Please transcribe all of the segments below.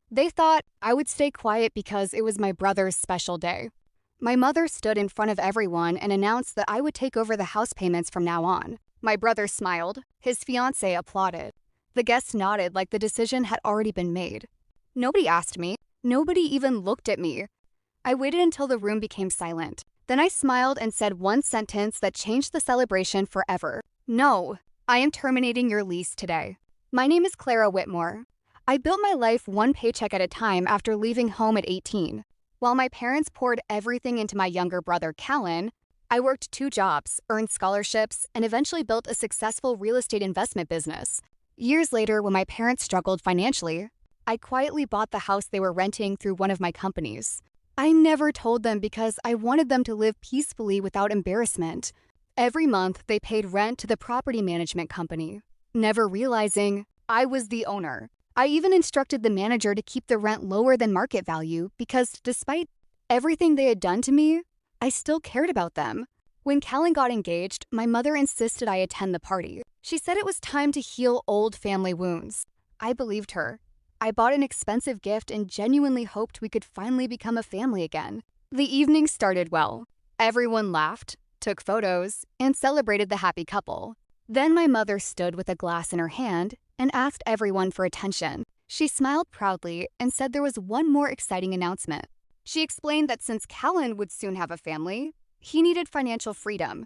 They thought I would stay quiet because it was my brother's special day. My mother stood in front of everyone and announced that I would take over the house payments from now on. My brother smiled. His fiancée applauded. The guests nodded like the decision had already been made. Nobody asked me. Nobody even looked at me. I waited until the room became silent. Then I smiled and said one sentence that changed the celebration forever. No, I am terminating your lease today. My name is Clara Whitmore. I built my life one paycheck at a time after leaving home at 18. While my parents poured everything into my younger brother, Callan, I worked 2 jobs, earned scholarships, and eventually built a successful real estate investment business. Years later, when my parents struggled financially, I quietly bought the house they were renting through one of my companies. I never told them because I wanted them to live peacefully without embarrassment. Every month, they paid rent to the property management company, never realizing I was the owner. I even instructed the manager to keep the rent lower than market value because despite everything they had done to me, I still cared about them. When Callan got engaged, my mother insisted I attend the party. She said it was time to heal old family wounds. I believed her. I bought an expensive gift and genuinely hoped we could finally become a family again. The evening started well. Everyone laughed, took photos, and celebrated the happy couple. Then my mother stood with a glass in her hand and asked everyone for attention. She smiled proudly and said there was one more exciting announcement. She explained that since Callan would soon have a family, he needed financial freedom.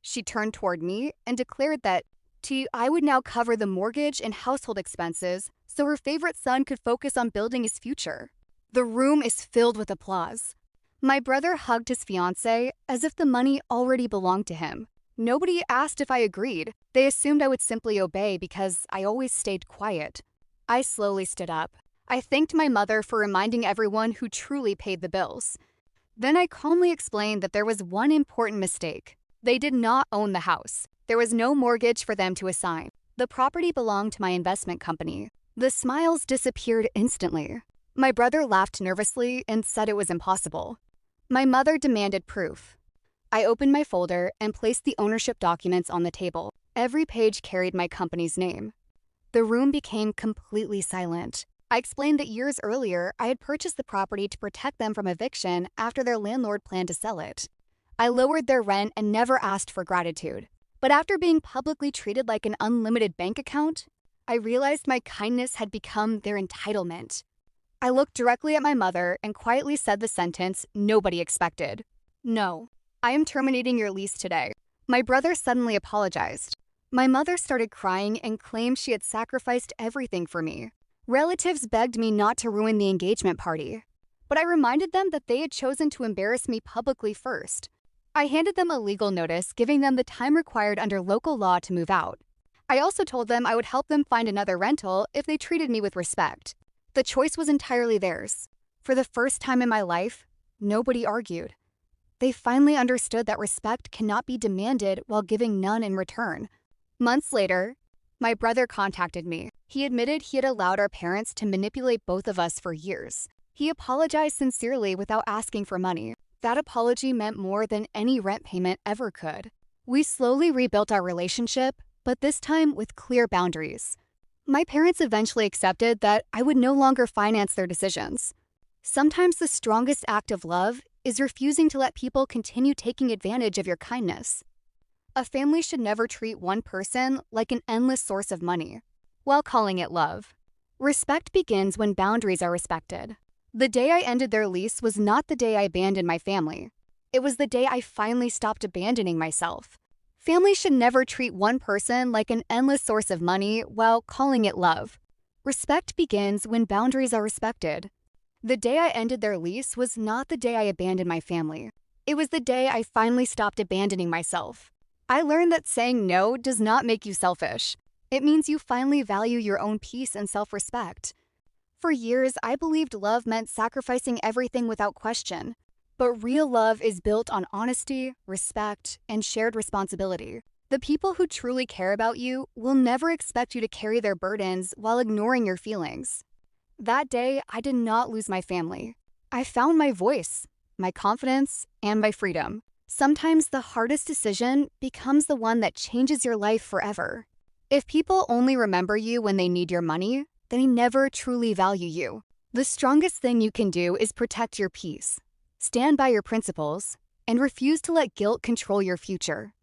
She turned toward me and declared that I would now cover the mortgage and household expenses so her favorite son could focus on building his future. The room is filled with applause. My brother hugged his fiancée as if the money already belonged to him. Nobody asked if I agreed. They assumed I would simply obey because I always stayed quiet. I slowly stood up. I thanked my mother for reminding everyone who truly paid the bills. Then I calmly explained that there was one important mistake. They did not own the house. There was no mortgage for them to assign. The property belonged to my investment company. The smiles disappeared instantly. My brother laughed nervously and said it was impossible. My mother demanded proof. I opened my folder and placed the ownership documents on the table. Every page carried my company's name. The room became completely silent. I explained that years earlier, I had purchased the property to protect them from eviction after their landlord planned to sell it. I lowered their rent and never asked for gratitude. But after being publicly treated like an unlimited bank account, I realized my kindness had become their entitlement. I looked directly at my mother and quietly said the sentence nobody expected. No, I am terminating your lease today. My brother suddenly apologized. My mother started crying and claimed she had sacrificed everything for me. Relatives begged me not to ruin the engagement party, but I reminded them that they had chosen to embarrass me publicly first. I handed them a legal notice, giving them the time required under local law to move out. I also told them I would help them find another rental if they treated me with respect. The choice was entirely theirs. For the first time in my life, nobody argued. They finally understood that respect cannot be demanded while giving none in return. Months later, my brother contacted me. He admitted he had allowed our parents to manipulate both of us for years. He apologized sincerely without asking for money. That apology meant more than any rent payment ever could. We slowly rebuilt our relationship, but this time with clear boundaries. My parents eventually accepted that I would no longer finance their decisions. Sometimes the strongest act of love is refusing to let people continue taking advantage of your kindness. A family should never treat one person like an endless source of money, while calling it love. Respect begins when boundaries are respected. The day I ended their lease was not the day I abandoned my family. It was the day I finally stopped abandoning myself. Families should never treat one person like an endless source of money while calling it love. Respect begins when boundaries are respected. The day I ended their lease was not the day I abandoned my family. It was the day I finally stopped abandoning myself. I learned that saying no does not make you selfish. It means you finally value your own peace and self-respect. For years, I believed love meant sacrificing everything without question. But real love is built on honesty, respect, and shared responsibility. The people who truly care about you will never expect you to carry their burdens while ignoring your feelings. That day, I did not lose my family. I found my voice, my confidence, and my freedom. Sometimes the hardest decision becomes the one that changes your life forever. If people only remember you when they need your money, they never truly value you. The strongest thing you can do is protect your peace, stand by your principles, and refuse to let guilt control your future.